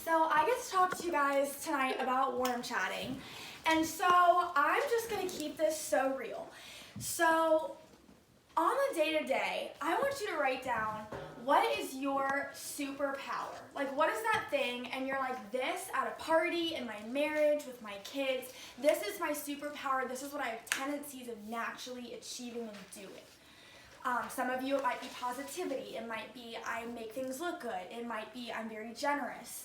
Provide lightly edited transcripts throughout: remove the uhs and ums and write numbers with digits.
So I get to talk to you guys tonight about worm chatting. And so I'm just going to keep this so real. So on the day-to-day, I want you to write down, what is your superpower? Like, what is that thing? And you're like, this at a party, in my marriage, with my kids, this is my superpower. This is what I have tendencies of naturally achieving and doing. Some of you, it might be positivity. It might be I make things look good. It might be I'm very generous.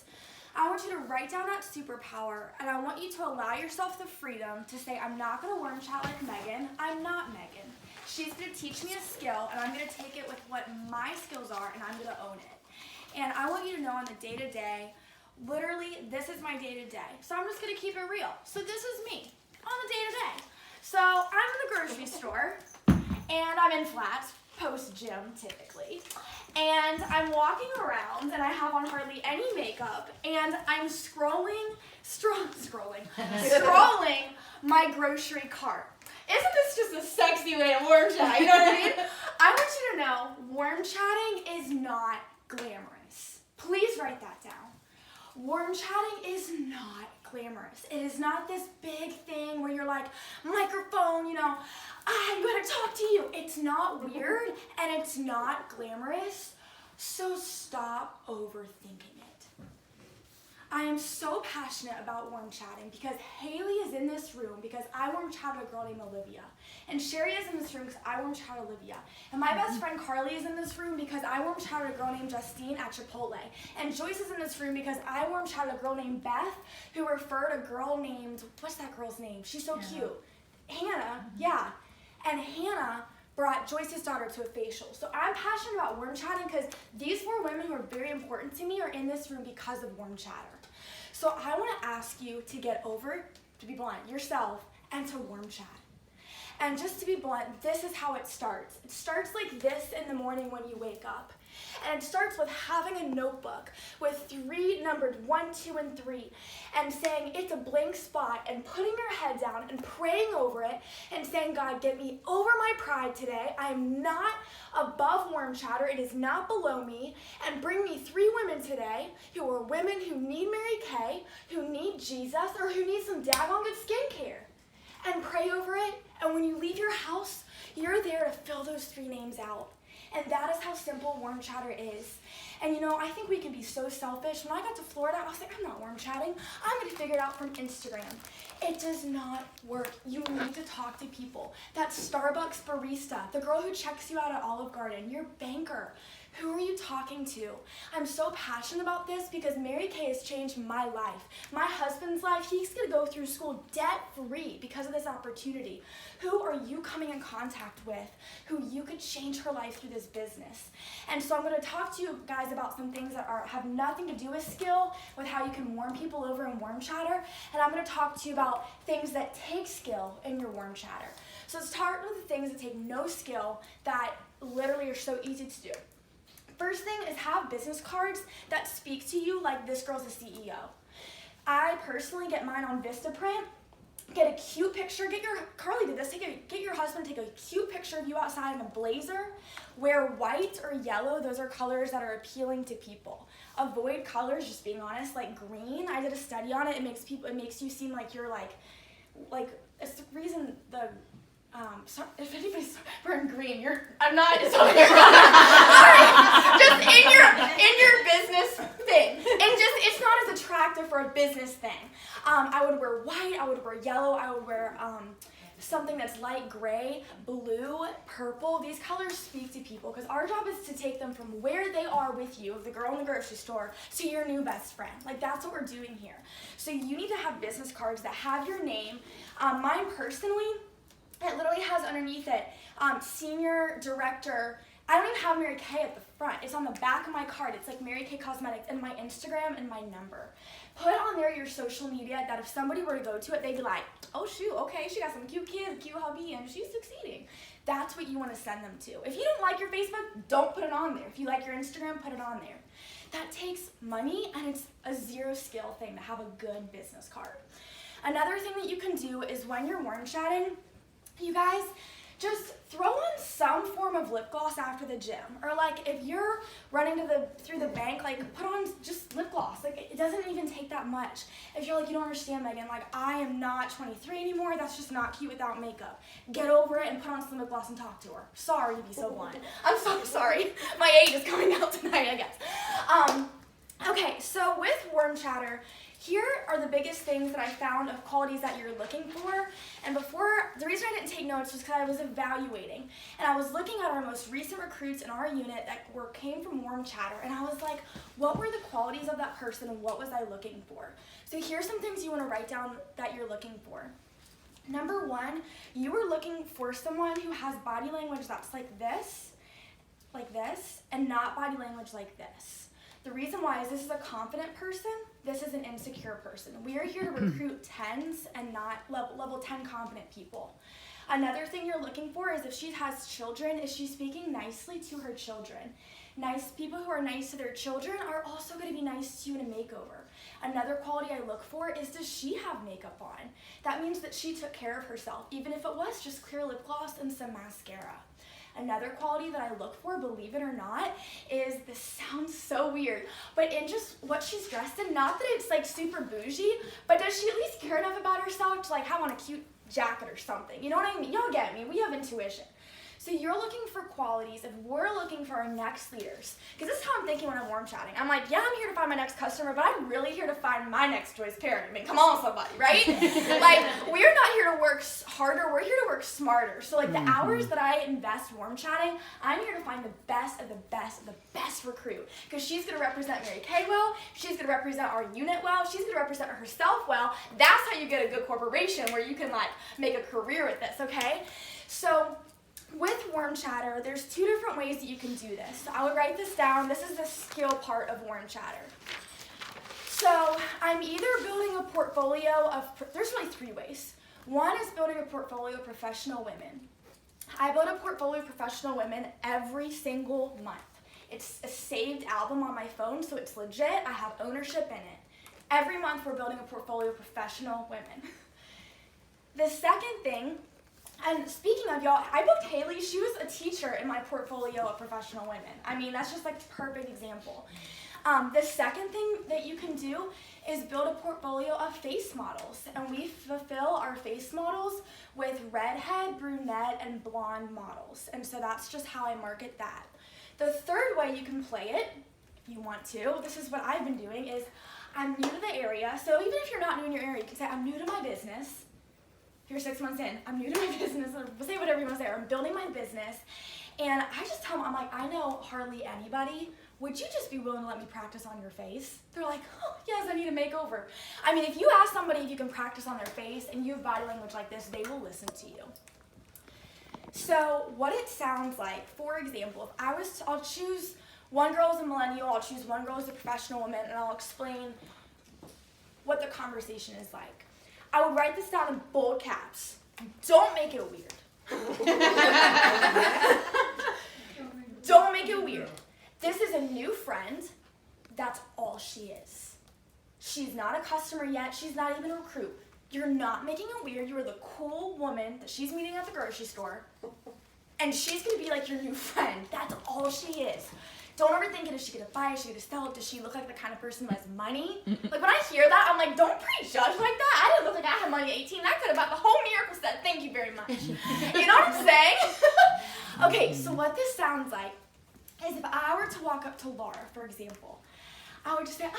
I want you to write down that superpower, and I want you to allow yourself the freedom to say, I'm not going to worm chat like Megan. I'm not Megan. She's going to teach me a skill, and I'm going to take it with what my skills are, and I'm going to own it. And I want you to know on the day-to-day, literally, this is my day-to-day. So I'm just going to keep it real. So this is me on the day-to-day. So I'm in the grocery store, and I'm in flats, post-gym typically. And I'm walking around, and I have on hardly any makeup, and I'm scrolling my grocery cart. Isn't this just a sexy way to worm chat? You know what I mean? I want you to know, worm chatting is not glamorous. Please write that down. Worm chatting is not glamorous. It is not this big thing where you're like, microphone, I'm going to talk to you. It's not weird and it's not glamorous. So stop overthinking it. I am so passionate about worm chatting because Haley is in this room because I worm chatted a girl named Olivia. And Sherry is in this room because I worm chatted Olivia. And my best friend Carly is in this room because I worm chatted a girl named Justine at Chipotle. And Joyce is in this room because I worm chatted a girl named Beth who referred a girl named, what's that girl's name? She's so cute. Hannah, yeah. And Hannah brought Joyce's daughter to a facial. So I'm passionate about worm chatting because these 4 women who are very important to me are in this room because of worm chatter. So I want to ask you to get over, to be blunt, yourself and to worm chat. And just to be blunt, this is how it starts. It starts like this in the morning when you wake up. And it starts with having a notebook with 3 numbered 1, 2, and 3 and saying it's a blank spot and putting your head down and praying over it and saying, God, get me over my pride today. I am not above worm chatter. It is not below me. And bring me 3 women today who are women who need Mary Kay, who need Jesus, or who need some daggone good skincare. And pray over it. And when you leave your house, you're there to fill those 3 names out. And that is how simple worm chatter is. And I think we can be so selfish. When I got to Florida, I was like, I'm not worm chatting. I'm going to figure it out from Instagram. It does not work. You need to talk to people. That Starbucks barista, the girl who checks you out at Olive Garden, your banker. Who are you talking to? I'm so passionate about this because Mary Kay has changed my life. My husband's life, he's going to go through school debt-free because of this opportunity. Who are you coming in contact with who you could change her life through this business? And so I'm going to talk to you guys about some things that have nothing to do with skill, with how you can warm people over in worm chatter. And I'm going to talk to you about things that take skill in your worm chatter. So let's start with the things that take no skill that literally are so easy to do. First thing is have business cards that speak to you like this girl's a CEO. I personally get mine on Vistaprint. Get a cute picture. Carly did this. Get your husband to take a cute picture of you outside in a blazer. Wear white or yellow. Those are colors that are appealing to people. Avoid colors, just being honest, like green. I did a study on it. It makes you seem like you're like it's the reason the sorry, if anybody's wearing green, I'm not, sorry, just in your business thing. And it's not as attractive for a business thing. I would wear white, I would wear yellow, I would wear something that's light gray, blue, purple. These colors speak to people because our job is to take them from where they are with you, the girl in the grocery store, to your new best friend. Like, that's what we're doing here. So you need to have business cards that have your name. Mine personally, it literally has underneath it, senior director. I don't even have Mary Kay at the front. It's on the back of my card. It's like Mary Kay Cosmetics and my Instagram and my number. Put on there your social media that if somebody were to go to it, they'd be like, oh shoot, okay, she got some cute kids, cute hubby, and she's succeeding. That's what you want to send them to. If you don't like your Facebook, don't put it on there. If you like your Instagram, put it on there. That takes money, and it's a 0 skill thing to have a good business card. Another thing that you can do is when you're worm chatting, you guys, just throw on some form of lip gloss after the gym. Or like if you're running through the bank, like put on just lip gloss. Like it doesn't even take that much. If you're like, you don't understand, Megan, like, I am not 23 anymore. That's just not cute without makeup. Get over it and put on some lip gloss and talk to her. Sorry to be so blunt. I'm so sorry. My age is coming out tonight, I guess. Okay, so with warm chatter, here are the biggest things that I found of qualities that you're looking for. And the reason I didn't take notes was because I was evaluating. And I was looking at our most recent recruits in our unit that came from warm chatter. And I was like, what were the qualities of that person and what was I looking for? So here's some things you want to write down that you're looking for. Number one, you were looking for someone who has body language that's like this, and not body language like this. The reason why is this is a confident person, this is an insecure person. We are here to recruit 10s and not level 10 confident people. Another thing you're looking for is if she has children, is she speaking nicely to her children? Nice people who are nice to their children are also going to be nice to you in a makeover. Another quality I look for is, does she have makeup on? That means that she took care of herself, even if it was just clear lip gloss and some mascara. Another quality that I look for, believe it or not, is, this sounds so weird, but in just what she's dressed in, not that it's like super bougie, but does she at least care enough about herself to like have on a cute jacket or something? You know what I mean? Y'all get me. We have intuition. So you're looking for qualities, and we're looking for our next leaders. Because this is how I'm thinking when I'm warm chatting. I'm like, yeah, I'm here to find my next customer, but I'm really here to find my next choice parent. I mean, come on, somebody, right? Like, we're not here to work harder, we're here to work smarter. So like the hours that I invest warm chatting, I'm here to find the best of the best of the best recruit. Because she's going to represent Mary Kay well, she's going to represent our unit well, she's going to represent herself well. That's how you get a good corporation where you can like make a career with this, okay? So with warm chatter, there's two different ways that you can do this. So I would write this down. This is the skill part of warm chatter. So I'm either building a portfolio of, there's really three ways. One is building a portfolio of professional women. I build a portfolio of professional women every single month. It's a saved album on my phone, so it's legit. I have ownership in it. Every month we're building a portfolio of professional women. The second thing, and speaking of y'all, I booked Haley. She was a teacher in my portfolio of professional women. I mean, that's just like a perfect example. The second thing that you can do is build a portfolio of face models. And we fulfill our face models with redhead, brunette, and blonde models. And so that's just how I market that. The third way you can play it, if you want to, this is what I've been doing, is I'm new to the area. So even if you're not new in your area, you can say, I'm new to my business. You're 6 months in, I'm new to my business, or say whatever you want to say, or I'm building my business, and I just tell them, I'm like, I know hardly anybody, would you just be willing to let me practice on your face? They're like, oh, yes, I need a makeover. I mean, if you ask somebody if you can practice on their face, and you have body language like this, they will listen to you. So, what it sounds like, for example, if I'll choose one girl as a millennial, I'll choose one girl as a professional woman, and I'll explain what the conversation is like. I would write this down in bold caps. Don't make it weird. Don't make it weird. This is a new friend. That's all she is. She's not a customer yet. She's not even a recruit. You're not making it weird. You're the cool woman that she's meeting at the grocery store. And she's going to be like your new friend. That's all she is. Don't overthink it. Is she going to buy it? Is she going to sell it? Does she look like the kind of person who has money? Like, when I hear that, I'm like, don't prejudge like that. I didn't look like I had money at 18. I could have bought the whole miracle set. Thank you very much. You know what I'm saying? Okay, so what this sounds like is if I were to walk up to Laura, for example, I would just say, I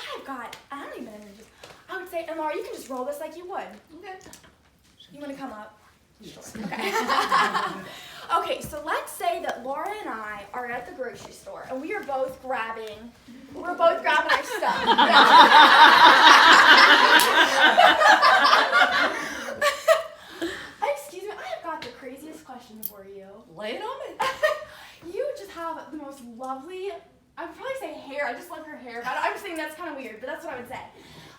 would say, and Laura, you can just roll this like you would. Okay. You want to come up? Yes. Okay. Okay, so let's say that Laura and I are at the grocery store and we are both grabbing our stuff. Excuse me, I have got the craziest question for you. Lay it on me. You just have the most lovely, I would probably say hair. I just love your hair. I'm just saying that's kind of weird, but that's what I would say.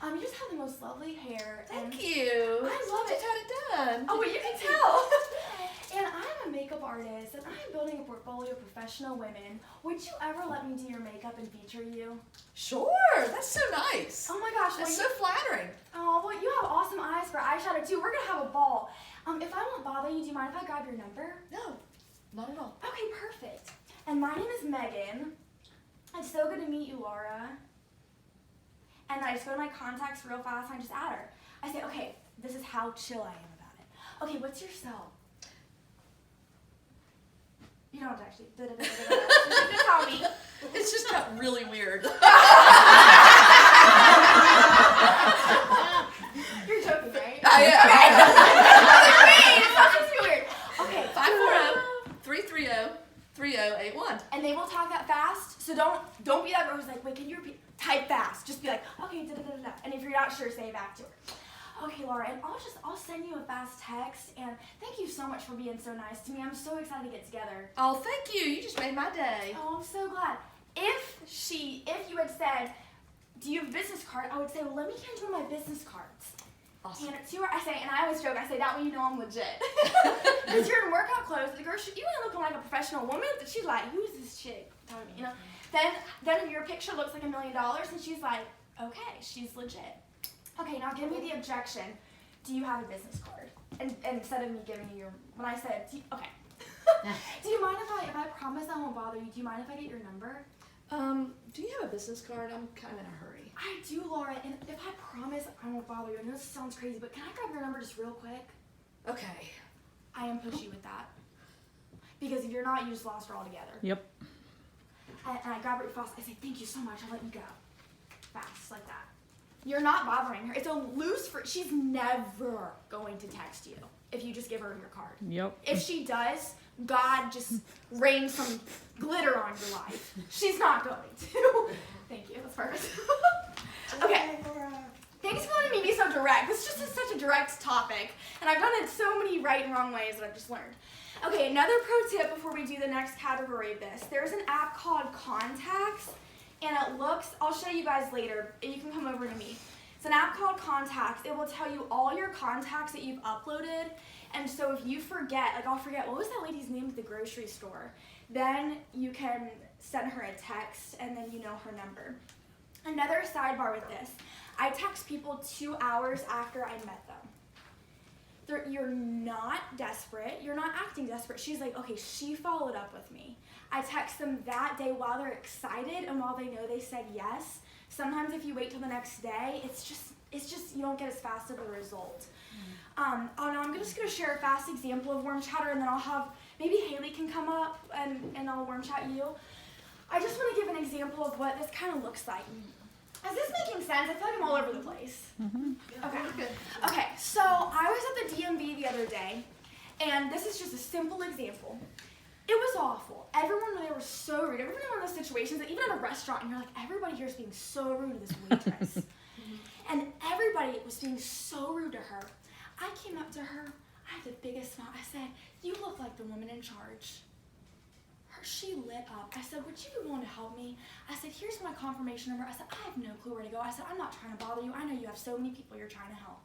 You just have the most lovely hair. Thank you. I love it. Just had it done. Oh, well, you can tell. And I'm a makeup artist, and I'm building a portfolio of professional women. Would you ever let me do your makeup and feature you? Sure. That's so nice. Oh my gosh. That's so flattering. Oh, well, you have awesome eyes for eyeshadow, too. We're going to have a ball. If I won't bother you, do you mind if I grab your number? No, not at all. Okay, perfect. And my name is Megan. It's so good to meet you, Laura. And I just go to my contacts real fast and I just add her. I say, okay, this is how chill I am about it. Okay, what's your cell? You don't have to actually. Just tell me. It's just got really weird. You're joking, right? I am. Okay. It's not too weird. Okay. 540-330-3081. And they will talk that fast, so don't be that girl who's like, wait, can you repeat? Type fast. Just be like, okay, da-da-da-da. And if you're not sure, say it back to her. Okay, Laura, and I'll send you a fast text, and thank you so much for being so nice to me. I'm so excited to get together. Oh, thank you. You just made my day. Oh, I'm so glad. If you had said, do you have a business card? I would say, well, let me hand you one of my business cards. Awesome. Hand it to her. I say, and I always joke, I say, that way you know I'm legit. Because you're in workout clothes, the girl, you ain't looking like a professional woman. She's like, who's this chick? Tell me, you know. Then your picture looks like $1 million, and she's like, okay, she's legit. Okay, now give me the objection. Do you have a business card? And instead of me giving you when I said, okay. Do you mind if I promise I won't bother you? Do you mind if I get your number? Do you have a business card? I'm kind of in a hurry. I do, Laura, and if I promise I won't bother you, I know this sounds crazy, but can I grab your number just real quick? Okay. I am pushy with that. Because if you're not, you just lost her altogether. Yep. And I grab her fast. I say, thank you so much. I'll let you go. Fast, like that. You're not bothering her. It's a loose she's never going to text you if you just give her your card. Yep. If she does, God just rains some glitter on your life. She's not going to. Thank you. That's perfect. Okay. Thanks for letting me be so direct. This just is such a direct topic, and I've done it so many right and wrong ways that I've just learned. Okay, another pro tip before we do the next category of this. There's an app called Contacts, and it looks, I'll show you guys later, and you can come over to me. It's an app called Contacts. It will tell you all your contacts that you've uploaded, and so if you forget, like I'll forget, what was that lady's name at the grocery store? Then you can send her a text, and then you know her number. Another sidebar with this, I text people 2 hours after I met them. You're not desperate. You're not acting desperate. She's like, okay, she followed up with me. I text them that day while they're excited and while they know they said yes. Sometimes if you wait till the next day, it's just you don't get as fast of a result. I'm just going to share a fast example of worm chatter, and then I'll have, maybe Haley can come up and I'll worm chat you. I just want to give an example of what this kind of looks like. Is this making sense? I feel like I'm all over the place. Mm-hmm. Okay, so I was at the DMV the other day, and this is just a simple example. It was awful. Everyone there was so rude. Everybody in one of those situations, that even at a restaurant, and you're like, everybody here is being so rude to this waitress. And everybody was being so rude to her. I came up to her. I had the biggest smile. I said, you look like the woman in charge. She lit up. I said, would you be willing to help me? I said, here's my confirmation number. I said, I have no clue where to go. I said, I'm not trying to bother you. I know you have so many people you're trying to help.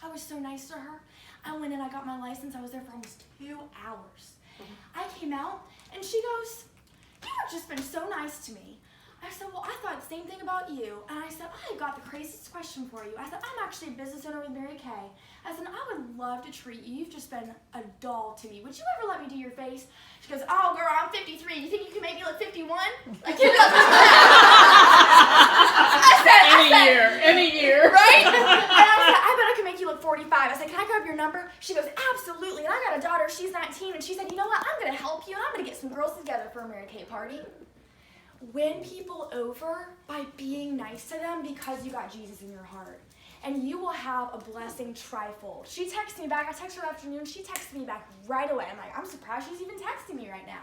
I was so nice to her. I went in, I got my license. I was there for almost 2 hours. I came out, and she goes, you have just been so nice to me. I said, well, I thought the same thing about you. And I said, I got the craziest question for you. I said, I'm actually a business owner with Mary Kay. I said, I would love to treat you. You've just been a doll to me. Would you ever let me do your face? She goes, oh, girl, I'm 53. You think you can make me look 51? Like, you know. Any year. Right? And I said, I bet I can make you look 45. I said, can I grab your number? She goes, absolutely. And I got a daughter. She's 19. And she said, you know what? I'm going to help you. And I'm going to get some girls together for a Mary Kay party. Win people over by being nice to them because you got Jesus in your heart. And you will have a blessing trifold. She texted me back. I texted her afternoon. She texted me back right away. I'm like, I'm surprised she's even texting me right now.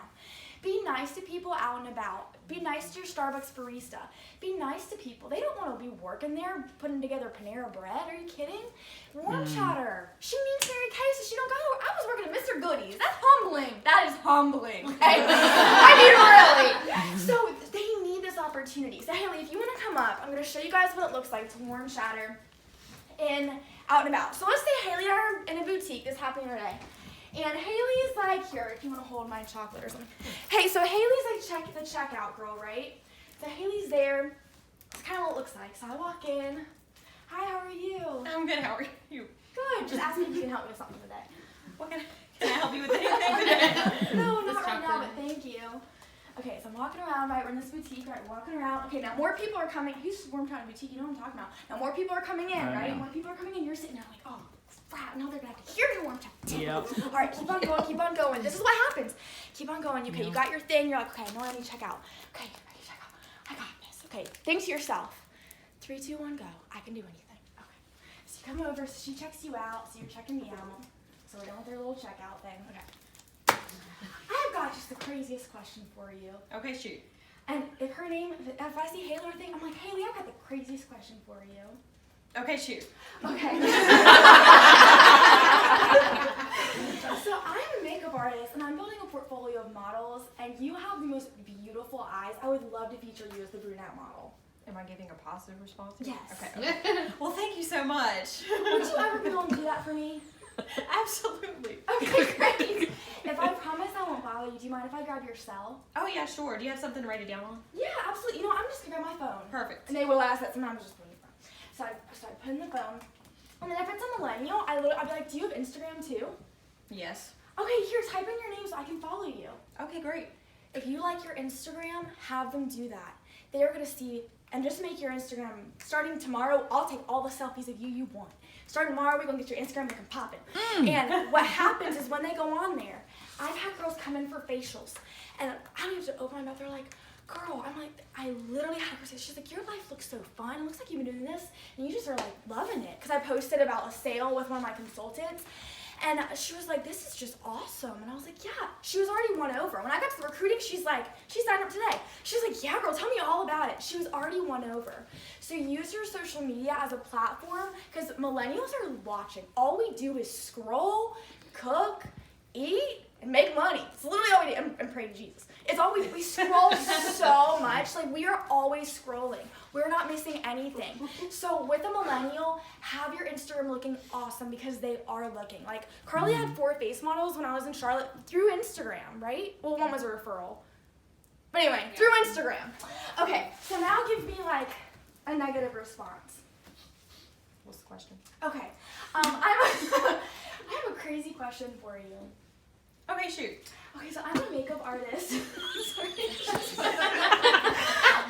Be nice to people out and about. Be nice to your Starbucks barista. Be nice to people. They don't want to be working there putting together Panera bread. Are you kidding? Warm chatter. She means Mary Kay, so she don't go to her. I was working at Mr. Goody's. That's humbling. That is humbling. Okay? I mean, really. So they need this opportunity. So Haley, if you want to come up, I'm going to show you guys what it looks like to warm chatter in out and about. So let's say Haley and I are in a boutique. This happened the other day. And Haley's like, here, if you want to hold my chocolate or something. Hey, so Haley's like the checkout girl, right? So Haley's there. That's kind of what it looks like. So I walk in. Hi, how are you? I'm good. How are you? Good. Just ask me if you can help me with something today. What can I help you with anything today? No, not right now, but thank you. Okay, so I'm walking around, right? We're in this boutique, right? Walking around. Okay, now more people are coming. Who's warm chatting boutique? You know what I'm talking about. Now more people are coming in, right? More people are coming in. You're sitting there like, oh, crap. Now they're gonna have to hear your warm chat. Yep. All right, keep on going, keep on going. This is what happens. Keep on going. Okay, you got your thing. You're like, okay, I know I need to check out. Okay, you're ready to check out. I got this. Okay, think to yourself. 3, 2, 1, go. I can do anything. Okay. So you come over. So she checks you out. So you're checking me out. So we're done with their little checkout thing. Okay. I have got just the craziest question for you. Okay, shoot. And if her name, if I see Haley or anything, I'm like, Haley, I've got the craziest question for you. Okay, shoot. Okay. So I'm a makeup artist, and I'm building a portfolio of models, and you have the most beautiful eyes. I would love to feature you as the brunette model. Am I giving a positive response? Yes. Okay. Well, thank you so much. Would you ever be willing to do that for me? Absolutely. Okay, great. If I promise I won't bother you, do you mind if I grab your cell? Oh, yeah, sure. Do you have something to write it down on? Yeah, absolutely. You know what? I'm just going to grab my phone. Perfect. And they will ask that sometimes just put it phone. So I put in the phone. And then if it's a millennial, I'd be like, do you have Instagram too? Yes. Okay, here, type in your name so I can follow you. Okay, great. If you like your Instagram, have them do that. They are going to see, and just make your Instagram, starting tomorrow, I'll take all the selfies of you want. Starting tomorrow, we're going to get your Instagram looking popping. And what happens is when they go on there, I've had girls come in for facials, and I don't even have to open my mouth. They're like, girl, I'm like, I literally had a conversation. She's like, your life looks so fun. It looks like you've been doing this, and you just are like loving it. Because I posted about a sale with one of my consultants, and she was like, this is just awesome. And I was like, yeah. She was already won over. When I got to the recruiting, she's like, she signed up today. She was like, yeah, girl, tell me all about it. She was already won over. So use your social media as a platform, because millennials are watching. All we do is scroll, cook, eat, and make money. It's literally all we do, and pray to Jesus. It's all we scroll so much. Like, we are always scrolling. We're not missing anything. So with a millennial, have your Instagram looking awesome, because they are looking. Like, Carly had 4 face models when I was in Charlotte through Instagram, right? Well, one was a referral. But anyway, through Instagram. Okay, so now give me like a negative response. What's the question? Okay, I have a crazy question for you. Okay, shoot. Okay, so I'm a makeup artist. I'm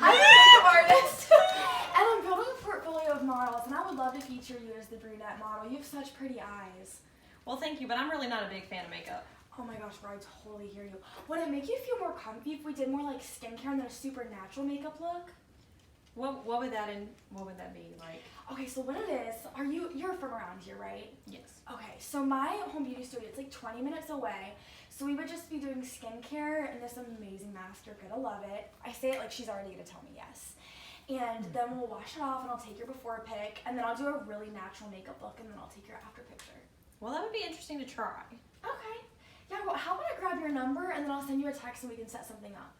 a makeup artist, and I'm building a portfolio of models, and I would love to feature you as the brunette model. You have such pretty eyes. Well, thank you, but I'm really not a big fan of makeup. Oh my gosh, bro, I totally hear you. Would it make you feel more comfy if we did more like skincare and then a super natural makeup look? What would that be like? Okay, so what it is, you're from around here, right? Yes. Okay, so my home beauty studio, it's like 20 minutes away. So we would just be doing skincare and this amazing mask. You're gonna love it. I say it like she's already gonna tell me yes. And then we'll wash it off and I'll take your before pic, and then I'll do a really natural makeup look, and then I'll take your after picture. Well, that would be interesting to try. Okay. Yeah, well, how about I grab your number and then I'll send you a text and we can set something up.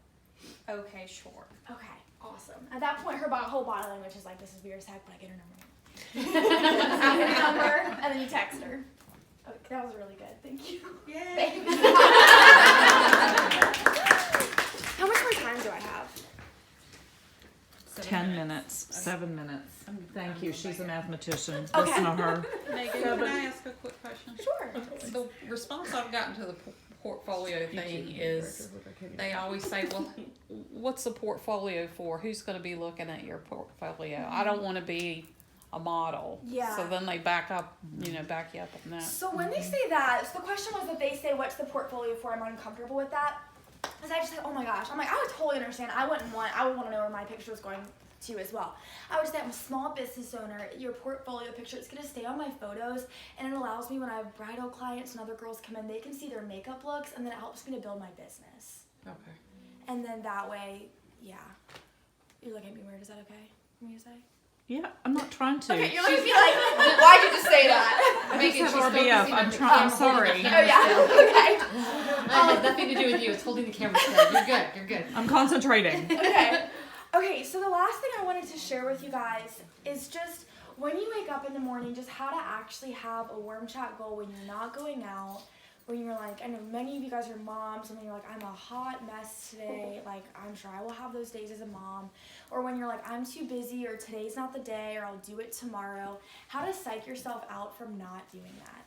Okay, sure. Okay, awesome. At that point, her whole body language is like, this is weird as heck, but I get her number. I get her number, and then you text her. Okay, that was really good. Thank you. Yay. Thanks. How much more time do I have? 10 minutes, 7 minutes. Thank you. She's a mathematician. Okay. Listen to her. Megan, can I ask a quick question? Sure. The response I've gotten to the portfolio thing is they always say, well, what's the portfolio for? Who's going to be looking at your portfolio? I don't want to be a model. Yeah. So then they back you up on that. So when they say that, so the question was that they say, what's the portfolio for? I'm uncomfortable with that. Because I just said, oh my gosh. I'm like, I would totally understand. I would want to know where my picture was going to as well. I would say I'm a small business owner. Your portfolio picture, it's going to stay on my photos, and it allows me when I have bridal clients and other girls come in, they can see their makeup looks, and then it helps me to build my business. Okay. And then that way, yeah. You're looking at me weird. Is that okay for me to say? Yeah, I'm not trying to. Okay, you're looking at me like, why'd you just say that? Megan, she's RBF. I'm sorry. Oh, yeah. Okay. That has nothing to do with you. It's holding the camera straight. You're good. You're good. I'm concentrating. Okay, so the last thing I wanted to share with you guys is just when you wake up in the morning, just how to actually have a warm chat goal when you're not going out, when you're like, I know many of you guys are moms, and when you're like, I'm a hot mess today, like, I'm sure I will have those days as a mom, or when you're like, I'm too busy, or today's not the day, or I'll do it tomorrow, how to psych yourself out from not doing that.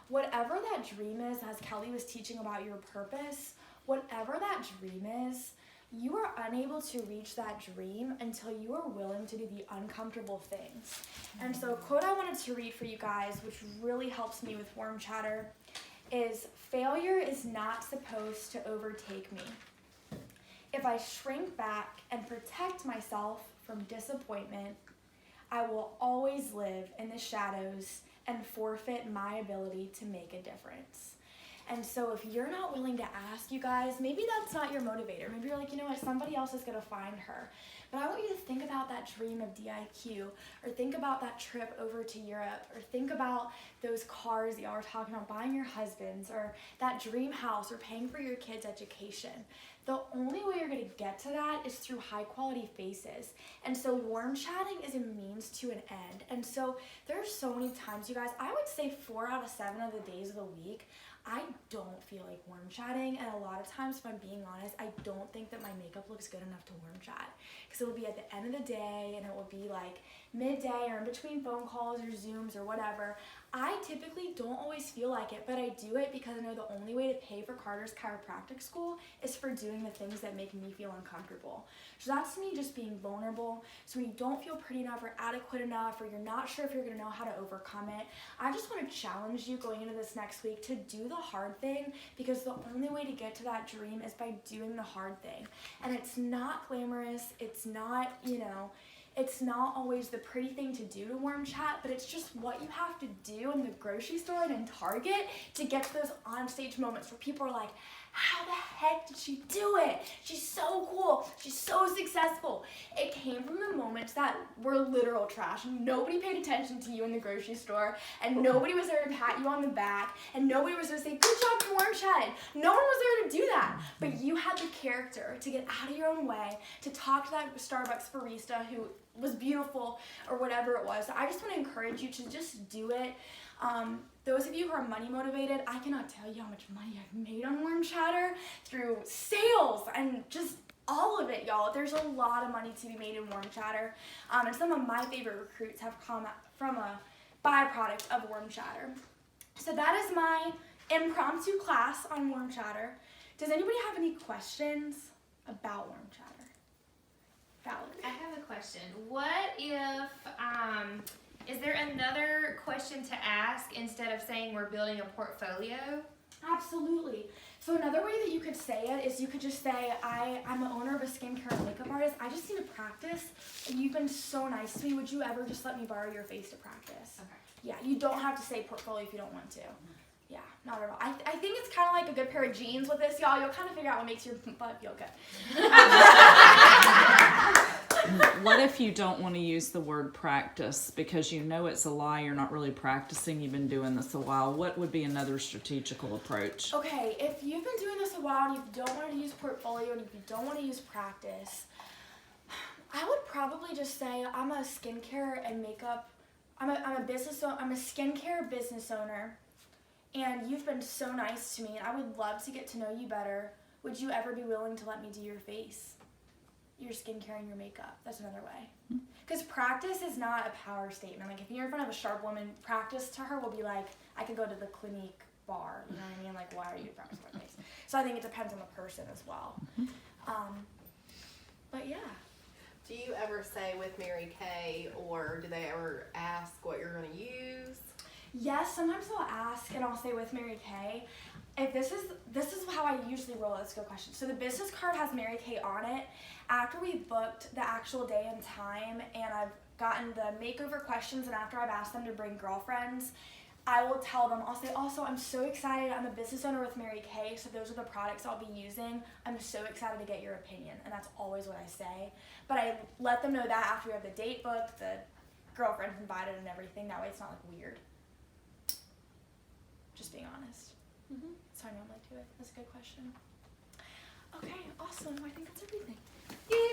Whatever that dream is, as Kelly was teaching about your purpose, whatever that dream is, you are unable to reach that dream until you are willing to do the uncomfortable things. And so a quote I wanted to read for you guys, which really helps me with warm chatter, is failure is not supposed to overtake me. If I shrink back and protect myself from disappointment, I will always live in the shadows and forfeit my ability to make a difference. And so if you're not willing to ask, you guys, maybe that's not your motivator. Maybe you're like, you know what, somebody else is gonna find her. But I want you to think about that dream of DIQ, or think about that trip over to Europe, or think about those cars that y'all were talking about, buying your husbands, or that dream house, or paying for your kids' education. The only way you're gonna get to that is through high quality faces. And so warm chatting is a means to an end. And so there's so many times, you guys, I would say 4 out of 7 of the days of the week, I don't feel like warm chatting, and a lot of times, if I'm being honest, I don't think that my makeup looks good enough to warm chat, because it will be at the end of the day, and it will be like midday or in between phone calls or Zooms or whatever. I typically don't always feel like it, but I do it because I know the only way to pay for Carter's chiropractic school is for doing the things that make me feel uncomfortable. So that's me just being vulnerable. So when you don't feel pretty enough or adequate enough, or you're not sure if you're gonna know how to overcome it, I just wanna challenge you going into this next week to do the hard thing, because the only way to get to that dream is by doing the hard thing. And it's not glamorous, it's not, it's not always the pretty thing to do to warm chat, but it's just what you have to do in the grocery store and in Target to get to those onstage moments where people are like, how the heck did she do it? She's so cool. She's so successful. It came from the moments that were literal trash. Nobody paid attention to you in the grocery store, and nobody was there to pat you on the back, and nobody was there to say, good job, you warm chatted. No one was there to do that. But you had the character to get out of your own way, to talk to that Starbucks barista who was beautiful or whatever it was. So I just want to encourage you to just do it. Those of you who are money motivated, I cannot tell you how much money I've made on warm chatter through sales and just all of it, y'all. There's a lot of money to be made in warm chatter, and some of my favorite recruits have come from a byproduct of warm chatter. So that is my impromptu class on warm chatter. Does anybody have any questions about warm chatter? Valerie? I have a question. What if, is there another question to ask instead of saying we're building a portfolio? Absolutely. So another way that you could say it is you could just say, I'm the owner of a skincare and makeup artist. I just need to practice. And you've been so nice to me. Would you ever just let me borrow your face to practice? Okay. Yeah, you don't have to say portfolio if you don't want to. Yeah, not at all. I think it's kind of like a good pair of jeans with this, y'all. You'll kind of figure out what makes your butt feel good. What if you don't want to use the word practice because you know it's a lie, you're not really practicing, you've been doing this a while? What would be another strategical approach? Okay, if you've been doing this a while and you don't want to use portfolio and if you don't want to use practice, I would probably just say I'm a skincare and makeup, I'm a skincare business owner, and you've been so nice to me, and I would love to get to know you better. Would you ever be willing to let me do your face, your skincare, and your makeup? That's another way. Because practice is not a power statement. Like, if you're in front of a sharp woman, practice to her will be like, I could go to the Clinique bar. You know what I mean? Like, why are you practicing my face? So I think it depends on the person as well. But yeah. Do you ever say with Mary Kay, or do they ever ask what you're going to use? Yes, sometimes they'll ask, and I'll say with Mary Kay. If this is how I usually roll. That's a good question. So the business card has Mary Kay on it. After we've booked the actual day and time, and I've gotten the makeover questions, and after I've asked them to bring girlfriends, I will tell them, I'll say, also, I'm so excited. I'm a business owner with Mary Kay, so those are the products I'll be using. I'm so excited to get your opinion, and that's always what I say. But I let them know that after we have the date booked, the girlfriend's invited, and everything. That way it's not like weird. Just being honest. That's how I normally do it. That's a good question. Okay, awesome. I think that's everything. Yay!